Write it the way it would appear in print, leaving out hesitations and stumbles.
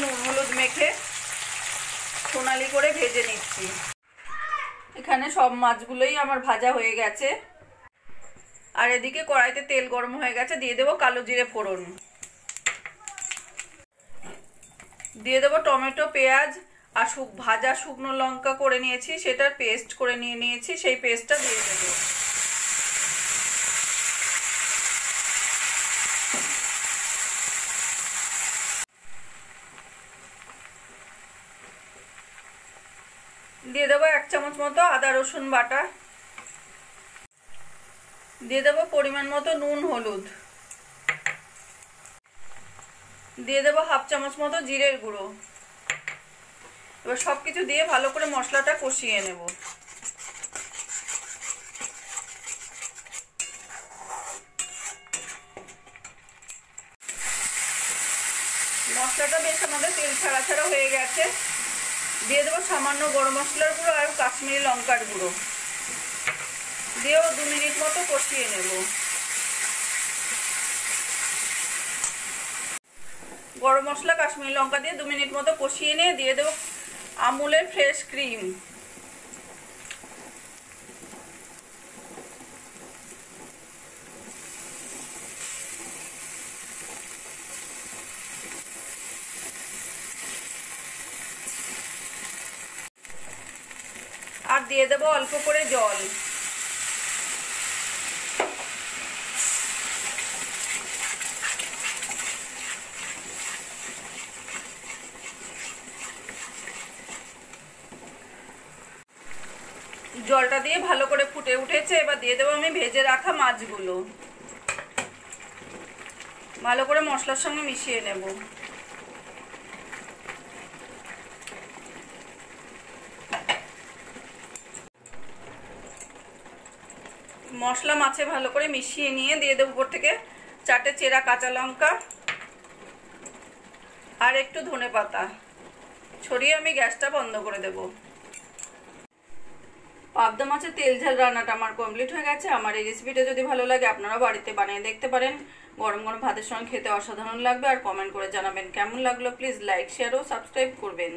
নুন হলুদ মেখে সোনালি করে ভেজে নিচ্ছি। এখানে সব মাছগুলোই আমার ভাজা হয়ে গেছে। আর এদিকে কড়াইতে তেল গরম হয়ে গেছে, দিয়ে দেবো কালো জিরে ফোড়ন, দিয়ে দেবো টমেটো, পেঁয়াজ আর ভাজা শুকনো লঙ্কা করে নিয়েছি, সেটার পেস্ট করে নিয়েছি, সেই পেস্টটা দিয়ে দেবো। দিয়ে দেবো 1 চামচ মতো আদা রসুন বাটা, দিয়ে দেবো পরিমাণ মতো নুন হলুদ, দিয়ে দেবো 1/2 চামচ মতো জিরের গুঁড়ো। এবার সবকিছু দিয়ে ভালো করে মশলাটা কষিয়ে নেব। মশলাটা বেশ আমাদের তেল ছাড়া ছাড়া হয়ে গেছে। দিয়ে দেবো সামান্য গরম মশলার গুঁড়ো আর কাশ্মীরি লঙ্কার গুঁড়ো, দিয়েও 2 মিনিট মতো কষিয়ে নেব। গরম মশলা কাশ্মীরি লঙ্কা দিয়ে 2 মিনিট মতো কষিয়ে নিয়ে দিয়ে দেবো আমুলের ফ্রেশ ক্রিম, আর দিয়ে দেবো অল্প করে জল। জলটা দিয়ে ভালো করে ফুটে উঠেছে। এবার দিয়ে দেবো আমি ভেজে রাখা মাছগুলো, ভালো করে মশলার সঙ্গে মিশিয়ে নেব। মশলা মাছে ভালো করে মিশিয়ে নিয়ে দিয়ে দেবো উপর থেকে 4টে চেরা কাঁচা লঙ্কা আর একটু ধনেপাতা ছড়িয়ে আমি গ্যাসটা বন্ধ করে দেব। পাবদা মাছের তেল ঝাল রান্নাটা আমার কমপ্লিট হয়ে গেছে। আমার এই রেসিপিটা যদি ভালো লাগে আপনারাও বাড়িতে বানিয়ে দেখতে পারেন। গরম গরম ভাতের সঙ্গে খেতে অসাধারণ লাগবে। আর কমেন্ট করে জানাবেন কেমন লাগলো। প্লিজ লাইক, শেয়ার ও সাবস্ক্রাইব করবেন।